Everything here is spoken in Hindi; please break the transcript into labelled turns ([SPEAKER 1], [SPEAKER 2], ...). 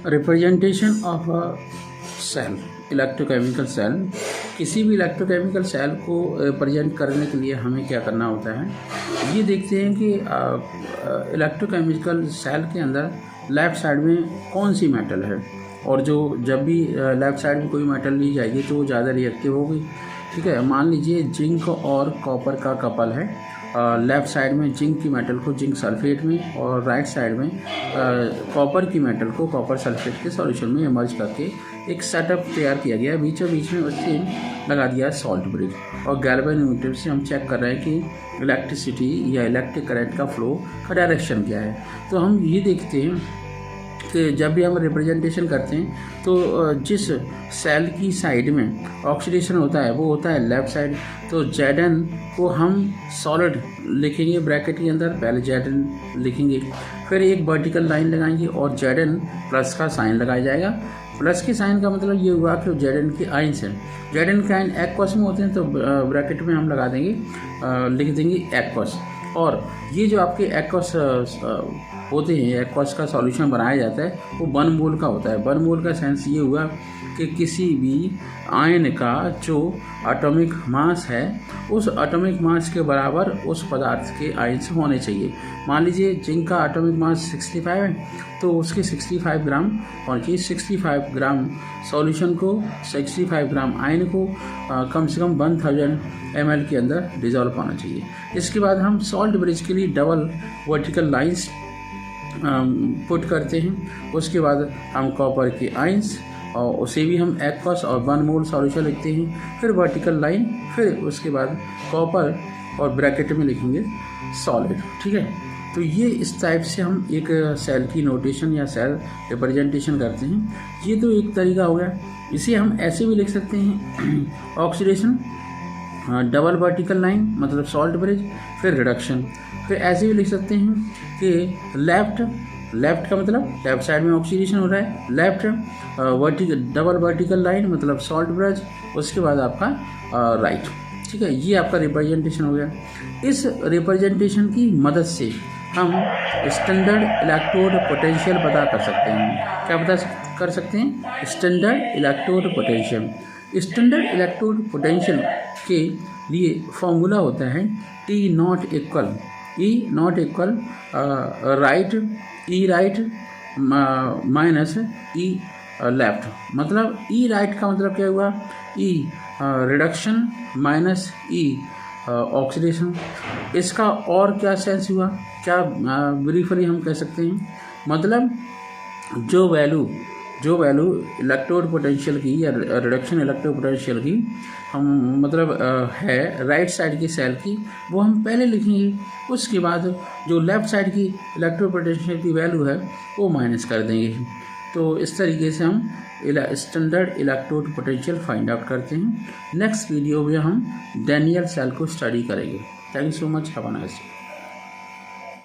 [SPEAKER 1] Representation of a cell, electrochemical cell. किसी भी इलेक्ट्रोकेमिकल सेल को रिप्रेजेंट करने के लिए हमें क्या करना होता है, ये देखते हैं कि इलेक्ट्रोकेमिकल सेल के अंदर लेफ़्ट साइड में कौन सी मेटल है, और जब भी लेफ़्ट साइड में कोई मेटल ली जाएगी तो वो ज़्यादा रिएक्टिव होगी। ठीक है, मान लीजिए जिंक और कॉपर का कपल है, लेफ़्ट साइड में जिंक की मेटल को जिंक सल्फेट में और राइट साइड में कॉपर की मेटल को कॉपर सल्फेट के सॉल्यूशन में इमर्ज करके एक सेटअप तैयार किया गया है। बीचों बीच में उससे लगा दिया है सॉल्ट ब्रिज, और गैल्वेनोमीटर से हम चेक कर रहे हैं कि इलेक्ट्रिसिटी या इलेक्ट्रिक करंट का फ्लो का डायरेक्शन क्या है। तो हम ये देखते हैं कि जब भी हम रिप्रेजेंटेशन करते हैं तो जिस सेल की साइड में ऑक्सीडेशन होता है वो होता है लेफ़्ट साइड। तो Zn को हम सॉलिड लिखेंगे ब्रैकेट के अंदर, पहले Zn लिखेंगे, फिर एक वर्टिकल लाइन लगाएंगे और Zn प्लस का साइन लगाया जाएगा। प्लस के साइन का मतलब ये हुआ कि Zn के आइंस हैं, Zn के आइन एक्वस में होते हैं, तो ब्रैकेट में हम लगा देंगे, लिख देंगे एक्वस। और ये जो आपके एक्वस होते हैं, एक्वस का सॉल्यूशन बनाया जाता है वो 1 मोल का होता है। 1 मोल का सेंस ये हुआ कि किसी भी आयन का जो एटॉमिक मास है उस एटॉमिक मास के बराबर उस पदार्थ के आयन्स होने चाहिए। मान लीजिए जिंक का एटॉमिक मास 65 है, तो उसके 65 ग्राम होने चाहिए। 65 ग्राम सॉल्यूशन को, 65 ग्राम आयन को कम से कम 1000 ml के अंदर डिजॉल्व होना चाहिए। इसके बाद हम सॉल्ट ब्रिज के लिए डबल वर्टिकल लाइंस पुट करते हैं। उसके बाद हम कॉपर के आइंस और उसे भी हम एक्वस और 1 मोल सॉल्यूशन लिखते हैं, फिर वर्टिकल लाइन, फिर उसके बाद कॉपर और ब्रैकेट में लिखेंगे सॉलिड। ठीक है, तो ये इस टाइप से हम एक सेल की नोटेशन या सेल रिप्रेजेंटेशन करते हैं। ये तो एक तरीका हो गया। इसे हम ऐसे भी लिख सकते हैं ऑक्सीडेशन, डबल वर्टिकल लाइन मतलब सॉल्ट ब्रिज, फिर रिडक्शन। फिर ऐसे भी लिख सकते हैं कि लेफ्ट का मतलब लेफ्ट साइड में ऑक्सीडेशन हो रहा है, लेफ्ट डबल वर्टिकल लाइन मतलब सॉल्ट ब्रिज, उसके बाद आपका राइट। ठीक है, ये आपका रिप्रेजेंटेशन हो गया। इस रिप्रेजेंटेशन की मदद से हम स्टैंडर्ड इलेक्ट्रोड पोटेंशियल पता कर सकते हैं। क्या पता कर सकते हैं? Standard electrode potential. Standard electrode potential के लिए फॉर्मूला होता है T not equal right E right minus E left. मतलब ई राइट का मतलब क्या हुआ? ई रिडक्शन माइनस ई ऑक्सीडेशन। इसका और क्या सेंस हुआ? क्या ब्रीफली हम कह सकते हैं, मतलब जो वैल्यू इलेक्ट्रोड पोटेंशियल की या रिडक्शन इलेक्ट्रोड पोटेंशियल की हम मतलब है राइट साइड की सेल की, वो हम पहले लिखेंगे। उसके बाद जो लेफ़्ट साइड की इलेक्ट्रोड पोटेंशियल की वैल्यू है वो माइनस कर देंगे। तो इस तरीके से हम standard electrode potential find out करते हैं। नेक्स्ट वीडियो में हम डैनियल सेल को स्टडी करेंगे। Thank you so much, have a nice day.